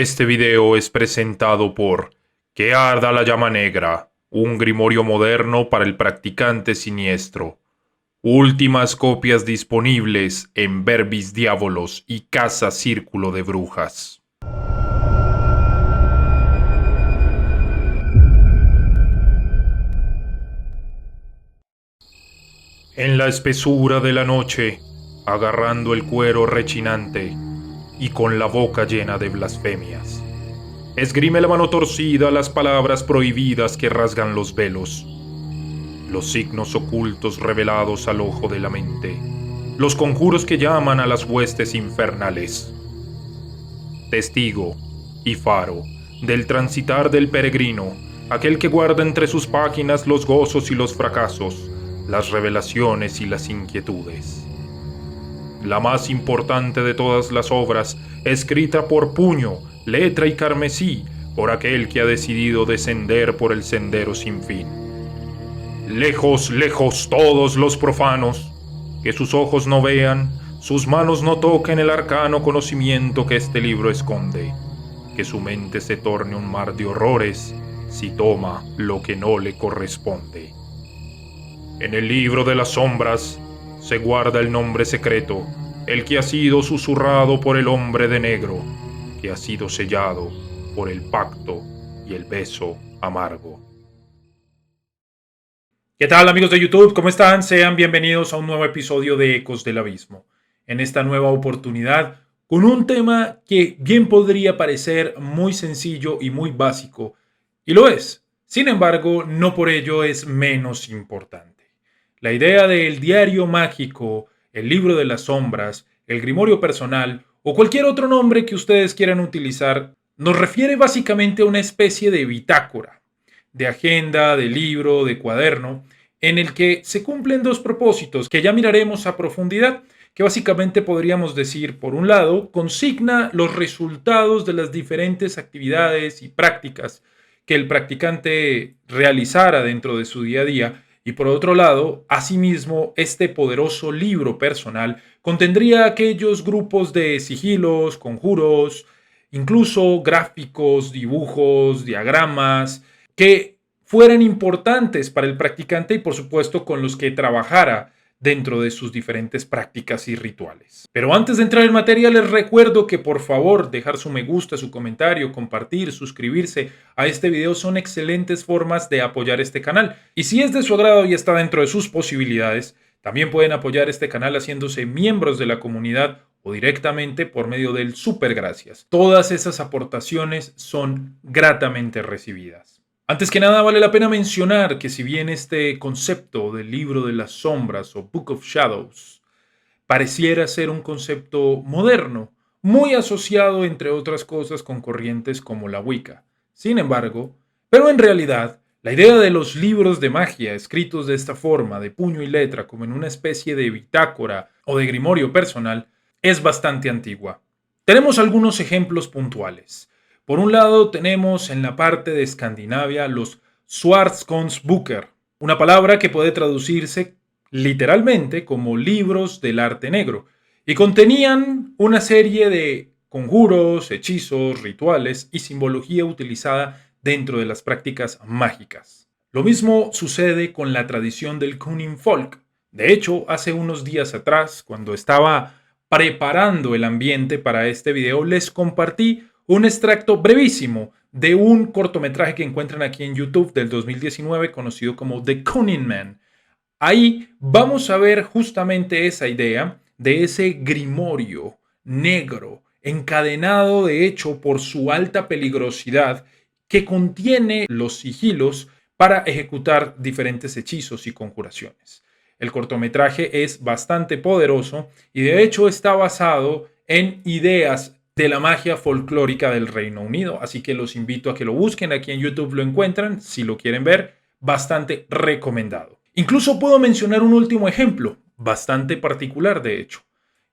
Este video es presentado por Que arda la llama negra, un grimorio moderno para el practicante siniestro. Últimas copias disponibles en Verbis Diabolos y Casa Círculo de Brujas. En la espesura de la noche, agarrando el cuero rechinante y con la boca llena de blasfemias, esgrime la mano torcida las palabras prohibidas que rasgan los velos, los signos ocultos revelados al ojo de la mente, los conjuros que llaman a las huestes infernales. Testigo y faro del transitar del peregrino, aquel que guarda entre sus páginas los gozos y los fracasos, las revelaciones y las inquietudes. La más importante de todas las obras, escrita por puño, letra y carmesí, por aquel que ha decidido descender por el sendero sin fin. Lejos, lejos todos los profanos, que sus ojos no vean, sus manos no toquen el arcano conocimiento que este libro esconde, que su mente se torne un mar de horrores si toma lo que no le corresponde. En el libro de las sombras se guarda el nombre secreto, el que ha sido susurrado por el hombre de negro, que ha sido sellado por el pacto y el beso amargo. ¿Qué tal, amigos de YouTube? ¿Cómo están? Sean bienvenidos a un nuevo episodio de Ecos del Abismo. En esta nueva oportunidad, con un tema que bien podría parecer muy sencillo y muy básico, y lo es. Sin embargo, no por ello es menos importante. La idea del diario mágico, el libro de las sombras, el grimorio personal o cualquier otro nombre que ustedes quieran utilizar, nos refiere básicamente a una especie de bitácora, de agenda, de libro, de cuaderno, en el que se cumplen dos propósitos que ya miraremos a profundidad, que básicamente podríamos decir, por un lado, consigna los resultados de las diferentes actividades y prácticas que el practicante realizara dentro de su día a día, y por otro lado, asimismo, este poderoso libro personal contendría aquellos grupos de sigilos, conjuros, incluso gráficos, dibujos, diagramas, que fueran importantes para el practicante y por supuesto con los que trabajara dentro de sus diferentes prácticas y rituales. Pero antes de entrar en materia, les recuerdo que por favor dejar su me gusta, su comentario, compartir, suscribirse a este video son excelentes formas de apoyar este canal. Y si es de su agrado y está dentro de sus posibilidades, también pueden apoyar este canal haciéndose miembros de la comunidad o directamente por medio del super gracias. Todas esas aportaciones son gratamente recibidas. Antes que nada, vale la pena mencionar que si bien este concepto del libro de las sombras o Book of Shadows pareciera ser un concepto moderno, muy asociado entre otras cosas con corrientes como la Wicca. Sin embargo, pero en realidad, la idea de los libros de magia escritos de esta forma, de puño y letra, como en una especie de bitácora o de grimorio personal, es bastante antigua. Tenemos algunos ejemplos puntuales. Por un lado, tenemos en la parte de Escandinavia los Svartskonsbøker, una palabra que puede traducirse literalmente como libros del arte negro, y contenían una serie de conjuros, hechizos, rituales y simbología utilizada dentro de las prácticas mágicas. Lo mismo sucede con la tradición del Kunin Folk. De hecho, hace unos días atrás, cuando estaba preparando el ambiente para este video, les compartí un extracto brevísimo de un cortometraje que encuentran aquí en YouTube del 2019 conocido como The Kunin Man. Ahí vamos a ver justamente esa idea de ese grimorio negro, encadenado de hecho por su alta peligrosidad, que contiene los sigilos para ejecutar diferentes hechizos y conjuraciones. El cortometraje es bastante poderoso y de hecho está basado en ideas de la magia folclórica del Reino Unido, así que los invito a que lo busquen, aquí en YouTube lo encuentran, si lo quieren ver, bastante recomendado. Incluso puedo mencionar un último ejemplo, bastante particular de hecho,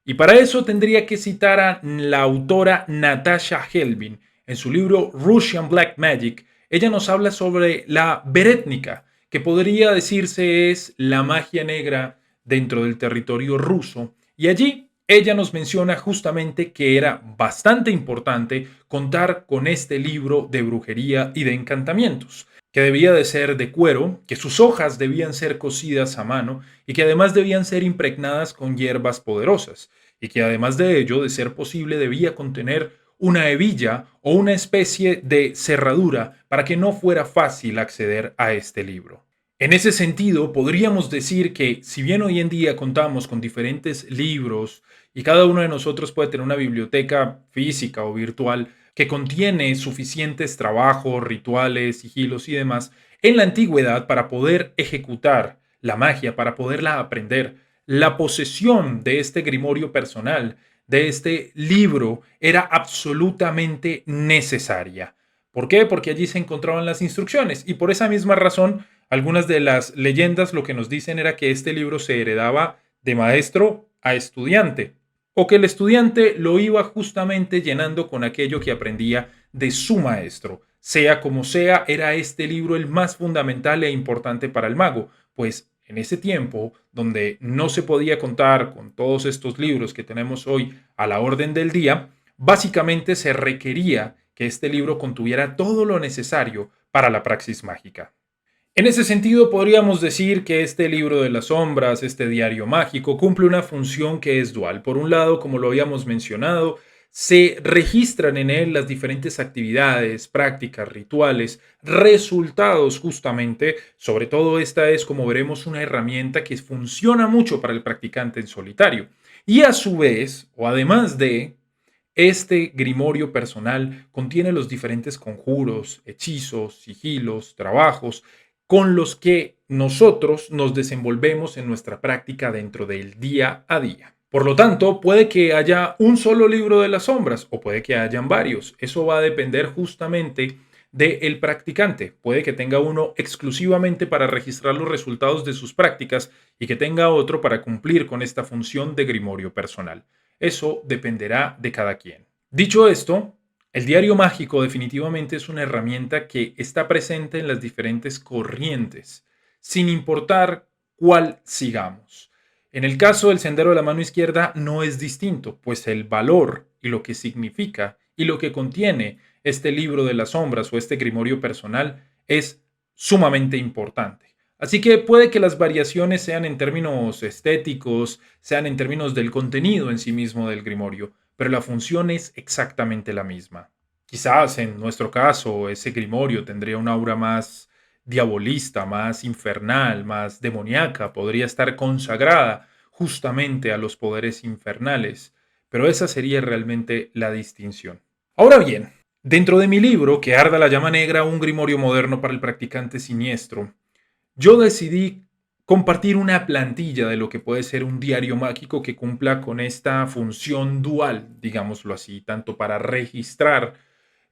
y para eso tendría que citar a la autora Natasha Helbing. En su libro Russian Black Magic, ella nos habla sobre la beretnica, que podría decirse es la magia negra dentro del territorio ruso, y allí ella nos menciona justamente que era bastante importante contar con este libro de brujería y de encantamientos, que debía de ser de cuero, que sus hojas debían ser cocidas a mano y que además debían ser impregnadas con hierbas poderosas, y que además de ello, de ser posible, debía contener una hebilla o una especie de cerradura para que no fuera fácil acceder a este libro. En ese sentido, podríamos decir que si bien hoy en día contamos con diferentes libros y cada uno de nosotros puede tener una biblioteca física o virtual que contiene suficientes trabajos, rituales, sigilos y demás, en la antigüedad para poder ejecutar la magia, para poderla aprender, la posesión de este grimorio personal, de este libro, era absolutamente necesaria. ¿Por qué? Porque allí se encontraban las instrucciones y por esa misma razón algunas de las leyendas lo que nos dicen era que este libro se heredaba de maestro a estudiante o que el estudiante lo iba justamente llenando con aquello que aprendía de su maestro. Sea como sea, era este libro el más fundamental e importante para el mago, pues en ese tiempo, donde no se podía contar con todos estos libros que tenemos hoy a la orden del día, básicamente se requería que este libro contuviera todo lo necesario para la praxis mágica. En ese sentido, podríamos decir que este libro de las sombras, este diario mágico, cumple una función que es dual. Por un lado, como lo habíamos mencionado, se registran en él las diferentes actividades, prácticas, rituales, resultados justamente. Sobre todo esta es, como veremos, una herramienta que funciona mucho para el practicante en solitario. Y a su vez, o además de, este grimorio personal contiene los diferentes conjuros, hechizos, sigilos, trabajos con los que nosotros nos desenvolvemos en nuestra práctica dentro del día a día. Por lo tanto, puede que haya un solo libro de las sombras o puede que hayan varios. Eso va a depender justamente del practicante. Puede que tenga uno exclusivamente para registrar los resultados de sus prácticas y que tenga otro para cumplir con esta función de grimorio personal. Eso dependerá de cada quien. Dicho esto, el diario mágico definitivamente es una herramienta que está presente en las diferentes corrientes, sin importar cuál sigamos. En el caso del sendero de la mano izquierda no es distinto, pues el valor y lo que significa y lo que contiene este libro de las sombras o este grimorio personal es sumamente importante. Así que puede que las variaciones sean en términos estéticos, sean en términos del contenido en sí mismo del grimorio, pero la función es exactamente la misma. Quizás en nuestro caso ese grimorio tendría un aura más diabolista, más infernal, más demoníaca, podría estar consagrada justamente a los poderes infernales, pero esa sería realmente la distinción. Ahora bien, dentro de mi libro, Que arda la llama negra, un grimorio moderno para el practicante siniestro, yo decidí compartir una plantilla de lo que puede ser un diario mágico que cumpla con esta función dual, digámoslo así, tanto para registrar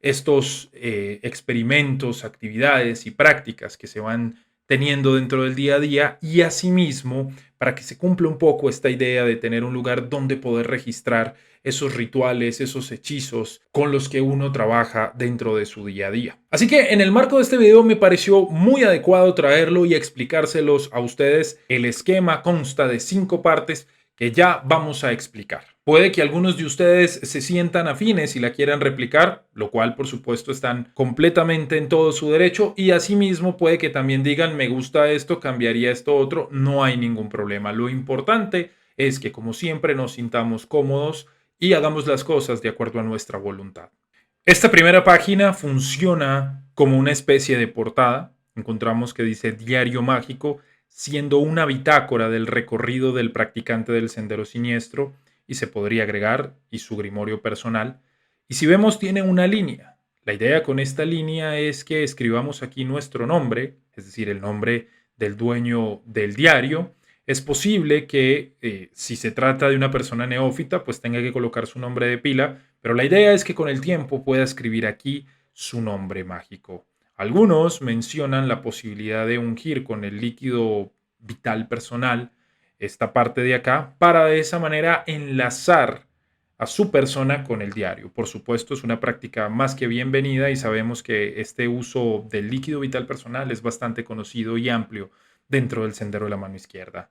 estos experimentos, actividades y prácticas que se van teniendo dentro del día a día y asimismo para que se cumpla un poco esta idea de tener un lugar donde poder registrar esos rituales, esos hechizos con los que uno trabaja dentro de su día a día. Así que en el marco de este video me pareció muy adecuado traerlo y explicárselos a ustedes. El esquema consta de 5 partes que ya vamos a explicar. Puede que algunos de ustedes se sientan afines y la quieran replicar, lo cual por supuesto están completamente en todo su derecho, y asimismo puede que también digan me gusta esto, cambiaría esto otro, no hay ningún problema. Lo importante es que como siempre nos sintamos cómodos y hagamos las cosas de acuerdo a nuestra voluntad. Esta primera página funciona como una especie de portada. Encontramos que dice Diario Mágico, siendo una bitácora del recorrido del practicante del sendero siniestro, y se podría agregar y su grimorio personal. Y si vemos tiene una línea. La idea con esta línea es que escribamos aquí nuestro nombre, es decir, el nombre del dueño del diario. Es posible que si se trata de una persona neófita, pues tenga que colocar su nombre de pila, pero la idea es que con el tiempo pueda escribir aquí su nombre mágico. Algunos mencionan la posibilidad de ungir con el líquido vital personal esta parte de acá para de esa manera enlazar a su persona con el diario. Por supuesto, es una práctica más que bienvenida y sabemos que este uso del líquido vital personal es bastante conocido y amplio dentro del sendero de la mano izquierda.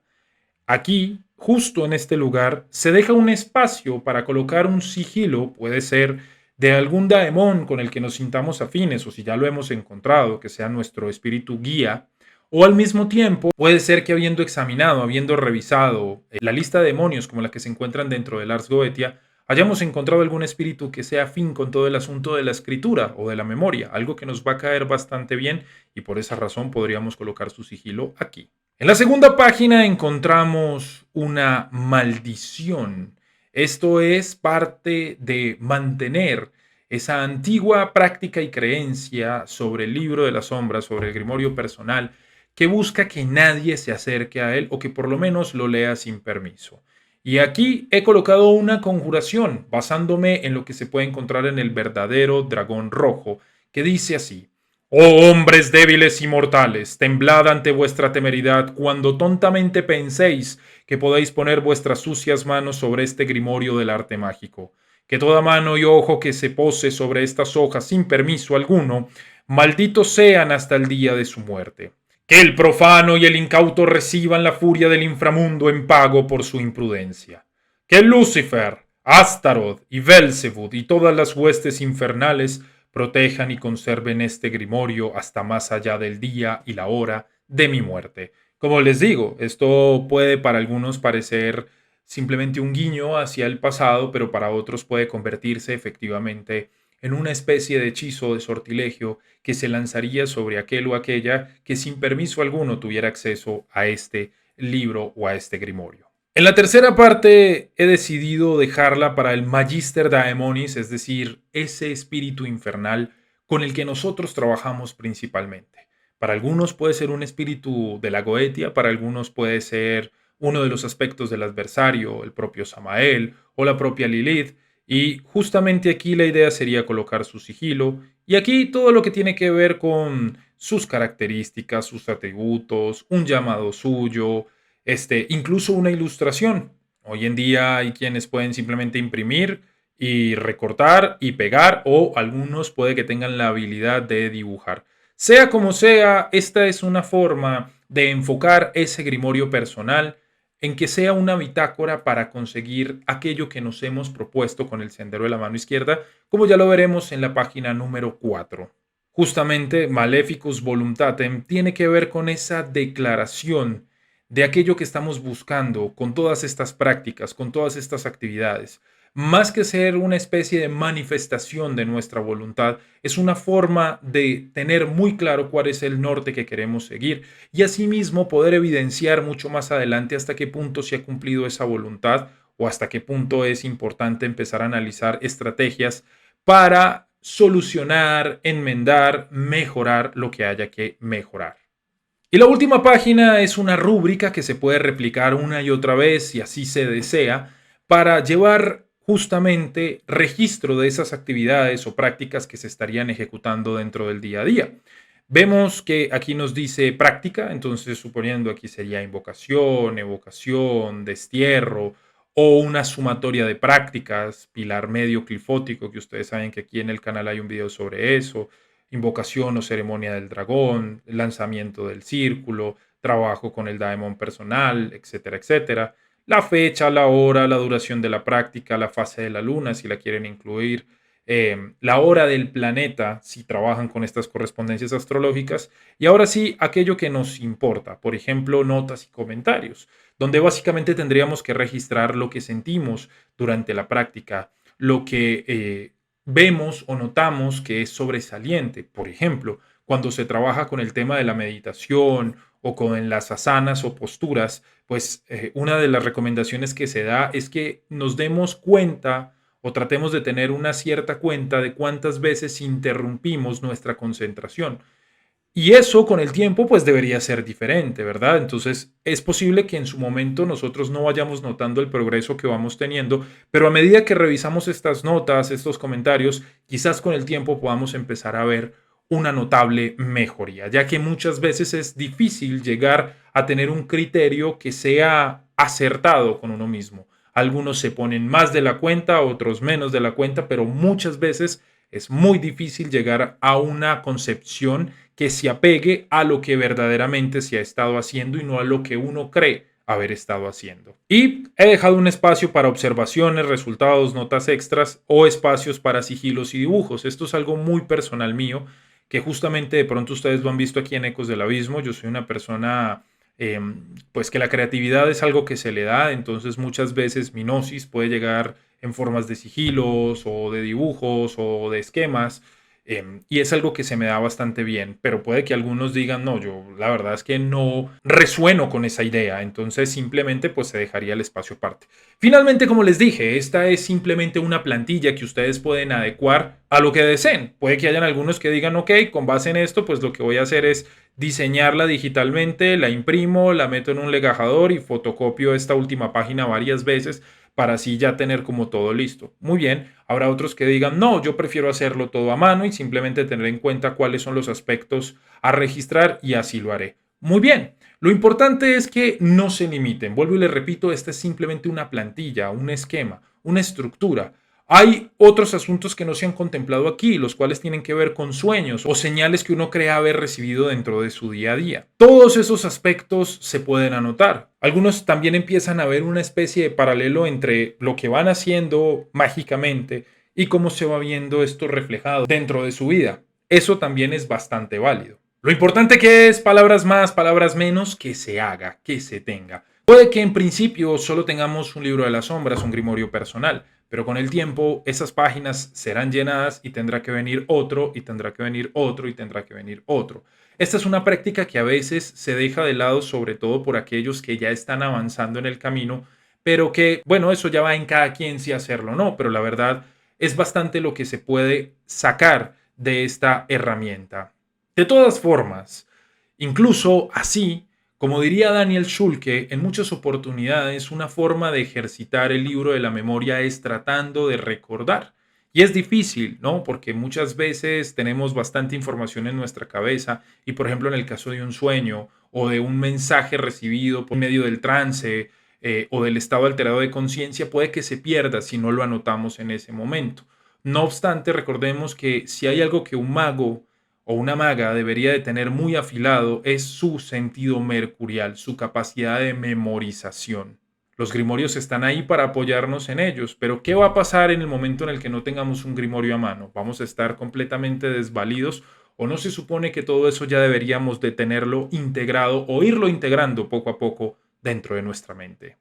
Aquí, justo en este lugar, se deja un espacio para colocar un sigilo, puede ser de algún daemón con el que nos sintamos afines o si ya lo hemos encontrado, que sea nuestro espíritu guía, o al mismo tiempo puede ser que habiendo examinado, habiendo revisado la lista de demonios como la que se encuentran dentro del Ars Goetia, hayamos encontrado algún espíritu que sea afín con todo el asunto de la escritura o de la memoria, algo que nos va a caer bastante bien y por esa razón podríamos colocar su sigilo aquí. En la segunda página encontramos una maldición. Esto es parte de mantener esa antigua práctica y creencia sobre el libro de las sombras, sobre el grimorio personal, que busca que nadie se acerque a él o que por lo menos lo lea sin permiso. Y aquí he colocado una conjuración basándome en lo que se puede encontrar en el verdadero dragón rojo, que dice así: Oh hombres débiles y mortales, temblad ante vuestra temeridad cuando tontamente penséis que podéis poner vuestras sucias manos sobre este grimorio del arte mágico. Que toda mano y ojo que se pose sobre estas hojas sin permiso alguno, malditos sean hasta el día de su muerte. Que el profano y el incauto reciban la furia del inframundo en pago por su imprudencia. Que Lucifer, Astaroth y Belzebud y todas las huestes infernales protejan y conserven este grimorio hasta más allá del día y la hora de mi muerte. Como les digo, esto puede para algunos parecer simplemente un guiño hacia el pasado, pero para otros puede convertirse efectivamente en una especie de hechizo de sortilegio que se lanzaría sobre aquel o aquella que sin permiso alguno tuviera acceso a este libro o a este grimorio. En la tercera parte he decidido dejarla para el Magister Daemonis, es decir, ese espíritu infernal con el que nosotros trabajamos principalmente. Para algunos puede ser un espíritu de la Goetia, para algunos puede ser uno de los aspectos del adversario, el propio Samael o la propia Lilith, y justamente aquí la idea sería colocar su sigilo, y aquí todo lo que tiene que ver con sus características, sus atributos, un llamado suyo, incluso una ilustración. Hoy en día hay quienes pueden simplemente imprimir y recortar y pegar o algunos puede que tengan la habilidad de dibujar. Sea como sea, esta es una forma de enfocar ese grimorio personal en que sea una bitácora para conseguir aquello que nos hemos propuesto con el sendero de la mano izquierda, como ya lo veremos en la página número 4. Justamente Maleficus Voluntatem tiene que ver con esa declaración de aquello que estamos buscando con todas estas prácticas, con todas estas actividades. Más que ser una especie de manifestación de nuestra voluntad, es una forma de tener muy claro cuál es el norte que queremos seguir y asimismo poder evidenciar mucho más adelante hasta qué punto se ha cumplido esa voluntad o hasta qué punto es importante empezar a analizar estrategias para solucionar, enmendar, mejorar lo que haya que mejorar. Y la última página es una rúbrica que se puede replicar una y otra vez si así se desea para llevar justamente registro de esas actividades o prácticas que se estarían ejecutando dentro del día a día. Vemos que aquí nos dice práctica, entonces suponiendo aquí sería invocación, evocación, destierro o una sumatoria de prácticas, pilar medio clifótico, que ustedes saben que aquí en el canal hay un video sobre eso, invocación o ceremonia del dragón, lanzamiento del círculo, trabajo con el daemon personal, etcétera, etcétera. La fecha, la hora, la duración de la práctica, la fase de la luna, si la quieren incluir, la hora del planeta, si trabajan con estas correspondencias astrológicas, y ahora sí, aquello que nos importa, por ejemplo, notas y comentarios, donde básicamente tendríamos que registrar lo que sentimos durante la práctica, lo que vemos o notamos que es sobresaliente. Por ejemplo, cuando se trabaja con el tema de la meditación o con las asanas o posturas, pues una de las recomendaciones que se da es que nos demos cuenta o tratemos de tener una cierta cuenta de cuántas veces interrumpimos nuestra concentración. Y eso con el tiempo pues debería ser diferente, ¿verdad? Entonces es posible que en su momento nosotros no vayamos notando el progreso que vamos teniendo, pero a medida que revisamos estas notas, estos comentarios, quizás con el tiempo podamos empezar a ver una notable mejoría, ya que muchas veces es difícil llegar a tener un criterio que sea acertado con uno mismo. Algunos se ponen más de la cuenta, otros menos de la cuenta, pero muchas veces es muy difícil llegar a una concepción que se apegue a lo que verdaderamente se ha estado haciendo y no a lo que uno cree haber estado haciendo. Y he dejado un espacio para observaciones, resultados, notas extras o espacios para sigilos y dibujos. Esto es algo muy personal mío, que justamente de pronto ustedes lo han visto aquí en Ecos del Abismo. Yo soy una persona, eh, pues que la creatividad es algo que se le da, entonces muchas veces mi gnosis puede llegar en formas de sigilos o de dibujos o de esquemas. Y es algo que se me da bastante bien, pero puede que algunos digan, no, yo la verdad es que no resueno con esa idea, entonces simplemente pues se dejaría el espacio aparte. Finalmente, como les dije, esta es simplemente una plantilla que ustedes pueden adecuar a lo que deseen. Puede que hayan algunos que digan, ok, con base en esto, pues lo que voy a hacer es diseñarla digitalmente, la imprimo, la meto en un legajador y fotocopio esta última página varias veces para así ya tener como todo listo. Muy bien, habrá otros que digan, no, yo prefiero hacerlo todo a mano y simplemente tener en cuenta cuáles son los aspectos a registrar y así lo haré. Muy bien, lo importante es que no se limiten. Vuelvo y les repito, esta es simplemente una plantilla, un esquema, una estructura. Hay otros asuntos que no se han contemplado aquí, los cuales tienen que ver con sueños o señales que uno cree haber recibido dentro de su día a día. Todos esos aspectos se pueden anotar. Algunos también empiezan a ver una especie de paralelo entre lo que van haciendo mágicamente y cómo se va viendo esto reflejado dentro de su vida. Eso también es bastante válido. Lo importante que es palabras más, palabras menos, que se haga, que se tenga. Puede que en principio solo tengamos un libro de las sombras, un grimorio personal, pero con el tiempo esas páginas serán llenadas y tendrá que venir otro, y tendrá que venir otro, y tendrá que venir otro. Esta es una práctica que a veces se deja de lado, sobre todo por aquellos que ya están avanzando en el camino, pero que, bueno, eso ya va en cada quien si hacerlo o no, pero la verdad es bastante lo que se puede sacar de esta herramienta. De todas formas, incluso así, como diría Daniel Schulke, en muchas oportunidades una forma de ejercitar el libro de la memoria es tratando de recordar. Y es difícil, ¿no? Porque muchas veces tenemos bastante información en nuestra cabeza y, por ejemplo, en el caso de un sueño o de un mensaje recibido por medio del trance o del estado alterado de conciencia, puede que se pierda si no lo anotamos en ese momento. No obstante, recordemos que si hay algo que un mago o una maga debería de tener muy afilado es su sentido mercurial, su capacidad de memorización. Los grimorios están ahí para apoyarnos en ellos, pero ¿qué va a pasar en el momento en el que no tengamos un grimorio a mano? ¿Vamos a estar completamente desvalidos o no se supone que todo eso ya deberíamos de tenerlo integrado o irlo integrando poco a poco dentro de nuestra mente?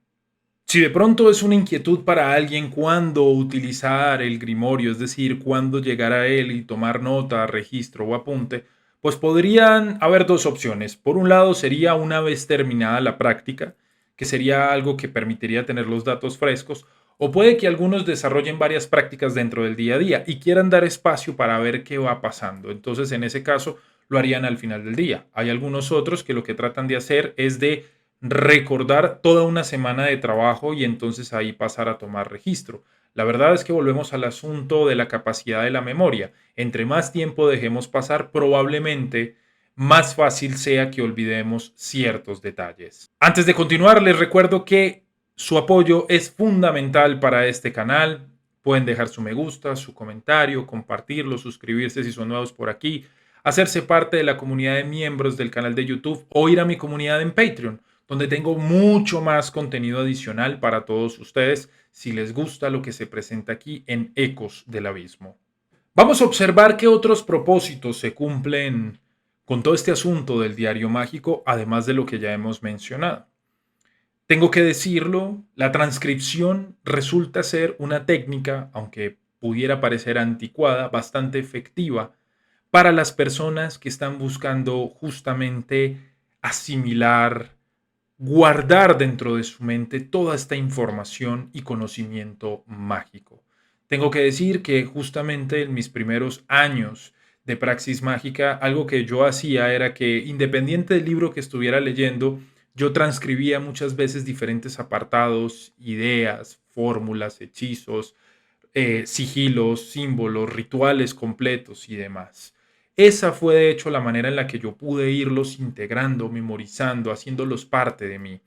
Si de pronto es una inquietud para alguien cuándo utilizar el grimorio, es decir, cuándo llegar a él y tomar nota, registro o apunte, pues podrían haber dos opciones. Por un lado sería una vez terminada la práctica, que sería algo que permitiría tener los datos frescos, o puede que algunos desarrollen varias prácticas dentro del día a día y quieran dar espacio para ver qué va pasando. Entonces, en ese caso, lo harían al final del día. Hay algunos otros que lo que tratan de hacer es de recordar toda una semana de trabajo y entonces ahí pasar a tomar registro. La verdad es que volvemos al asunto de la capacidad de la memoria. Entre más tiempo dejemos pasar, probablemente más fácil sea que olvidemos ciertos detalles. Antes de continuar, les recuerdo que su apoyo es fundamental para este canal. Pueden dejar su me gusta, su comentario, compartirlo, suscribirse si son nuevos por aquí, hacerse parte de la comunidad de miembros del canal de YouTube o ir a mi comunidad en Patreon, donde tengo mucho más contenido adicional para todos ustedes si les gusta lo que se presenta aquí en Ecos del Abismo. Vamos a observar qué otros propósitos se cumplen con todo este asunto del diario mágico, además de lo que ya hemos mencionado. Tengo que decirlo, la transcripción resulta ser una técnica, aunque pudiera parecer anticuada, bastante efectiva para las personas que están buscando justamente asimilar, guardar dentro de su mente toda esta información y conocimiento mágico. Tengo que decir que justamente en mis primeros años de praxis mágica, algo que yo hacía era que independiente del libro que estuviera leyendo, yo transcribía muchas veces diferentes apartados, ideas, fórmulas, hechizos, sigilos, símbolos, rituales completos y demás. Esa fue de hecho la manera en la que yo pude irlos integrando, memorizando, haciéndolos parte de mí.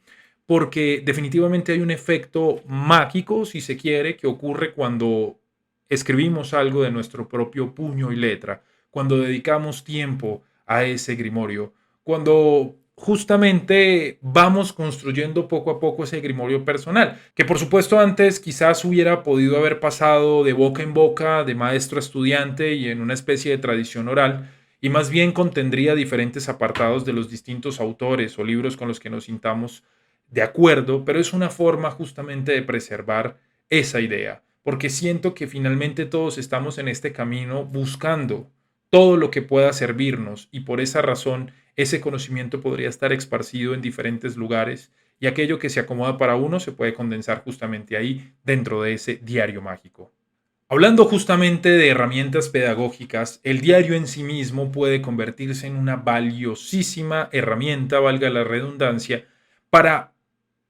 Porque definitivamente hay un efecto mágico, si se quiere, que ocurre cuando escribimos algo de nuestro propio puño y letra, cuando dedicamos tiempo a ese grimorio, cuando justamente vamos construyendo poco a poco ese grimorio personal, que por supuesto antes quizás hubiera podido haber pasado de boca en boca, de maestro a estudiante y en una especie de tradición oral, y más bien contendría diferentes apartados de los distintos autores o libros con los que nos sintamos de acuerdo, pero es una forma justamente de preservar esa idea, porque siento que finalmente todos estamos en este camino buscando todo lo que pueda servirnos y por esa razón ese conocimiento podría estar esparcido en diferentes lugares y aquello que se acomoda para uno se puede condensar justamente ahí dentro de ese diario mágico. Hablando justamente de herramientas pedagógicas, el diario en sí mismo puede convertirse en una valiosísima herramienta, valga la redundancia, para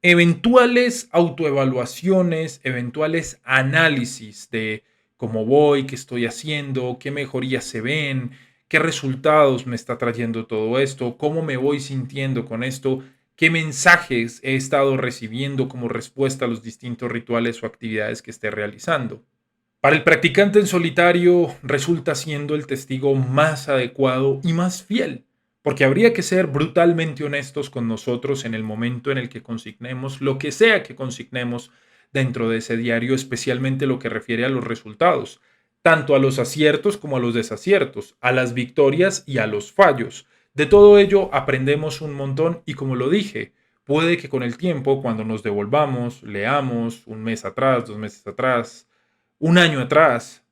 eventuales autoevaluaciones, eventuales análisis de cómo voy, qué estoy haciendo, qué mejorías se ven, qué resultados me está trayendo todo esto, cómo me voy sintiendo con esto, qué mensajes he estado recibiendo como respuesta a los distintos rituales o actividades que esté realizando. Para el practicante en solitario resulta siendo el testigo más adecuado y más fiel, porque habría que ser brutalmente honestos con nosotros en el momento en el que consignemos lo que sea que consignemos dentro de ese diario, especialmente lo que refiere a los resultados, tanto a los aciertos como a los desaciertos, a las victorias y a los fallos. De todo ello aprendemos un montón y como lo dije, puede que con el tiempo, cuando nos devolvamos, leamos un mes atrás, 2 meses atrás, un año atrás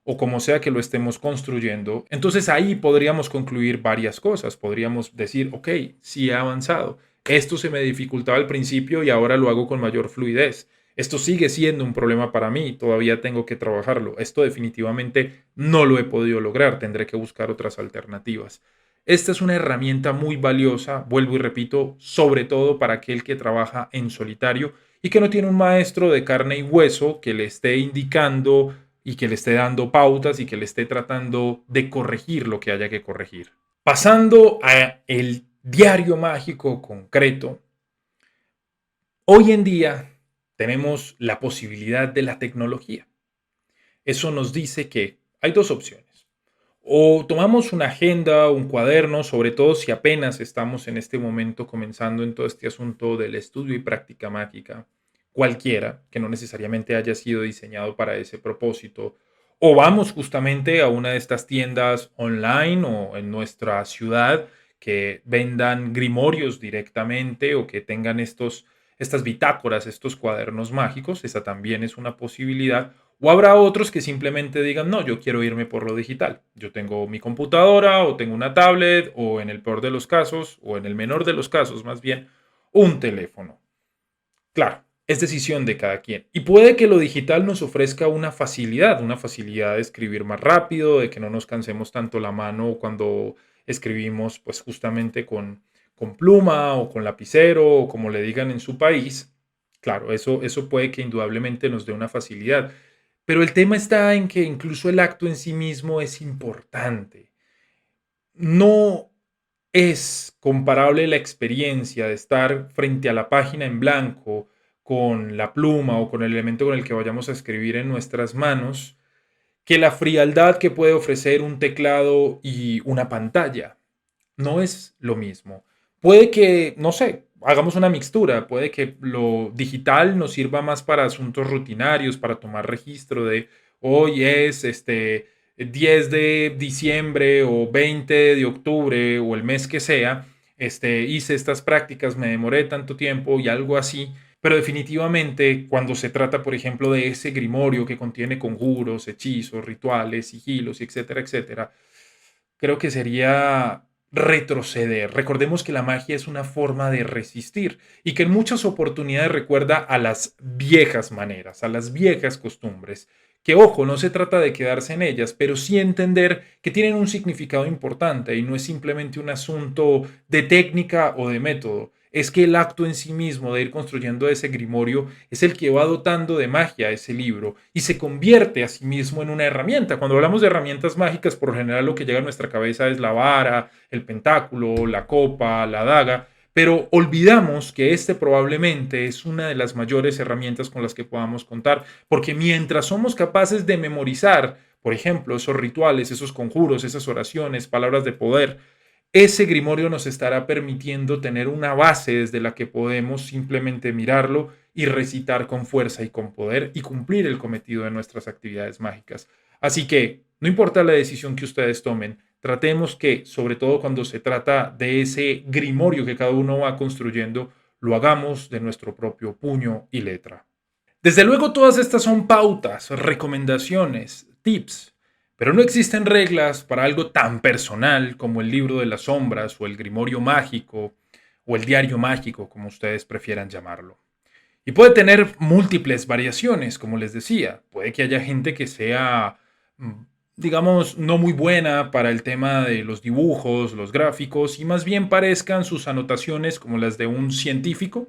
o como sea que lo estemos construyendo, entonces ahí podríamos concluir varias cosas. Podríamos decir, ok, sí he avanzado. Esto se me dificultaba al principio y ahora lo hago con mayor fluidez. Esto sigue siendo un problema para mí, todavía tengo que trabajarlo. Esto definitivamente no lo he podido lograr, tendré que buscar otras alternativas. Esta es una herramienta muy valiosa, vuelvo y repito, sobre todo para aquel que trabaja en solitario y que no tiene un maestro de carne y hueso que le esté indicando y que le esté dando pautas y que le esté tratando de corregir lo que haya que corregir. Pasando a el diario mágico concreto, hoy en día tenemos la posibilidad de la tecnología. Eso nos dice que hay dos opciones. O tomamos una agenda, un cuaderno, sobre todo si apenas estamos en este momento comenzando en todo este asunto del estudio y práctica mágica, cualquiera, que no necesariamente haya sido diseñado para ese propósito, o vamos justamente a una de estas tiendas online o en nuestra ciudad que vendan grimorios directamente o que tengan estas bitácoras, estos cuadernos mágicos, esa también es una posibilidad. O habrá otros que simplemente digan, no, yo quiero irme por lo digital. Yo tengo mi computadora o tengo una tablet o en el peor de los casos o en el menor de los casos más bien un teléfono. Claro, es decisión de cada quien. Y puede que lo digital nos ofrezca una facilidad de escribir más rápido, de que no nos cansemos tanto la mano cuando escribimos pues justamente con pluma o con lapicero o como le digan en su país. Claro, eso puede que indudablemente nos dé una facilidad. Pero el tema está en que incluso el acto en sí mismo es importante. No es comparable la experiencia de estar frente a la página en blanco con la pluma o con el elemento con el que vayamos a escribir en nuestras manos que la frialdad que puede ofrecer un teclado y una pantalla. No es lo mismo. Puede que, no sé, hagamos una mixtura, puede que lo digital nos sirva más para asuntos rutinarios, para tomar registro de hoy es 10 de diciembre o 20 de octubre o el mes que sea, hice estas prácticas, me demoré tanto tiempo y algo así, pero definitivamente cuando se trata, por ejemplo, de ese grimorio que contiene conjuros, hechizos, rituales, sigilos, etcétera, etcétera, creo que sería retroceder. Recordemos que la magia es una forma de resistir y que en muchas oportunidades recuerda a las viejas maneras, a las viejas costumbres. Que ojo, no se trata de quedarse en ellas, pero sí entender que tienen un significado importante y no es simplemente un asunto de técnica o de método. Es que el acto en sí mismo de ir construyendo ese grimorio es el que va dotando de magia a ese libro y se convierte a sí mismo en una herramienta. Cuando hablamos de herramientas mágicas, por lo general lo que llega a nuestra cabeza es la vara, el pentáculo, la copa, la daga, pero olvidamos que este probablemente es una de las mayores herramientas con las que podamos contar, porque mientras somos capaces de memorizar, por ejemplo, esos rituales, esos conjuros, esas oraciones, palabras de poder, ese grimorio nos estará permitiendo tener una base desde la que podemos simplemente mirarlo y recitar con fuerza y con poder y cumplir el cometido de nuestras actividades mágicas. Así que, no importa la decisión que ustedes tomen, tratemos que, sobre todo cuando se trata de ese grimorio que cada uno va construyendo, lo hagamos de nuestro propio puño y letra. Desde luego, todas estas son pautas, recomendaciones, tips, pero no existen reglas para algo tan personal como el libro de las sombras o el grimorio mágico o el diario mágico, como ustedes prefieran llamarlo. Y puede tener múltiples variaciones, como les decía. Puede que haya gente que sea, mm, digamos, no muy buena para el tema de los dibujos, los gráficos, y más bien parezcan sus anotaciones como las de un científico.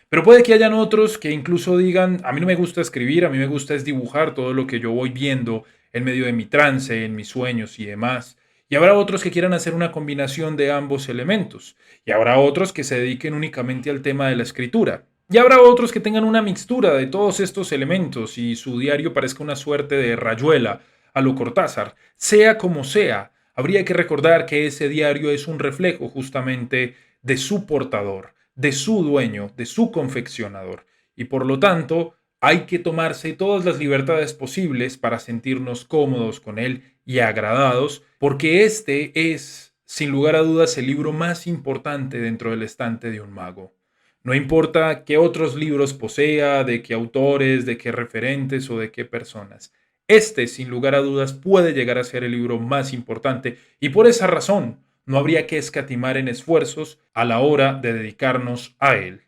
Pero puede que hayan otros que incluso digan, a mí no me gusta escribir, a mí me gusta es dibujar todo lo que yo voy viendo en medio de mi trance, en mis sueños y demás. Y habrá otros que quieran hacer una combinación de ambos elementos. Y habrá otros que se dediquen únicamente al tema de la escritura. Y habrá otros que tengan una mixtura de todos estos elementos y su diario parezca una suerte de rayuela a lo Cortázar. Sea como sea, habría que recordar que ese diario es un reflejo justamente de su portador, de su dueño, de su confeccionador. Y por lo tanto, hay que tomarse todas las libertades posibles para sentirnos cómodos con él y agradados, porque este es, sin lugar a dudas, el libro más importante dentro del estante de un mago. No importa qué otros libros posea, de qué autores, de qué referentes o de qué personas. Este, sin lugar a dudas, puede llegar a ser el libro más importante y por esa razón no habría que escatimar en esfuerzos a la hora de dedicarnos a él.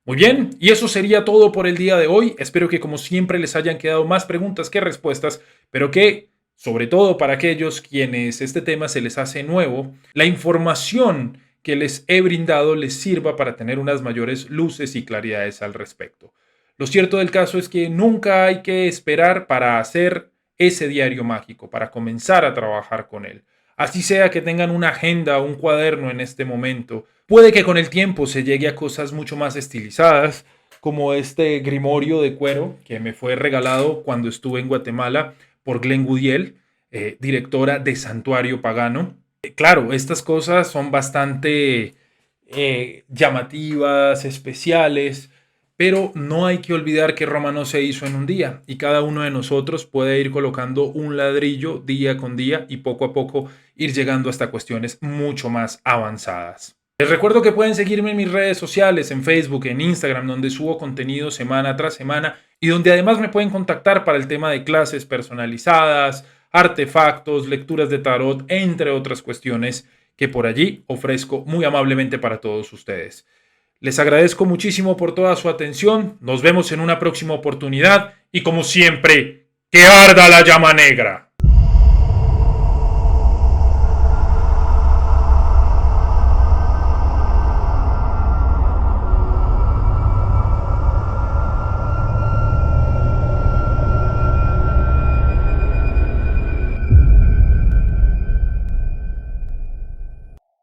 Muy bien, y eso sería todo por el día de hoy. Espero que como siempre les hayan quedado más preguntas que respuestas, pero que, sobre todo para aquellos quienes este tema se les hace nuevo, la información que les he brindado les sirva para tener unas mayores luces y claridades al respecto. Lo cierto del caso es que nunca hay que esperar para hacer ese diario mágico, para comenzar a trabajar con él. Así sea que tengan una agenda o un cuaderno en este momento, puede que con el tiempo se llegue a cosas mucho más estilizadas, como este grimorio de cuero que me fue regalado cuando estuve en Guatemala por Glenn Gudiel, directora de Santuario Pagano. Claro, estas cosas son bastante llamativas, especiales, pero no hay que olvidar que Roma no se hizo en un día y cada uno de nosotros puede ir colocando un ladrillo día con día y poco a poco ir llegando hasta cuestiones mucho más avanzadas. Les recuerdo que pueden seguirme en mis redes sociales, en Facebook, en Instagram, donde subo contenido semana tras semana y donde además me pueden contactar para el tema de clases personalizadas, artefactos, lecturas de tarot, entre otras cuestiones que por allí ofrezco muy amablemente para todos ustedes. Les agradezco muchísimo por toda su atención, nos vemos en una próxima oportunidad y como siempre, ¡que arda la llama negra!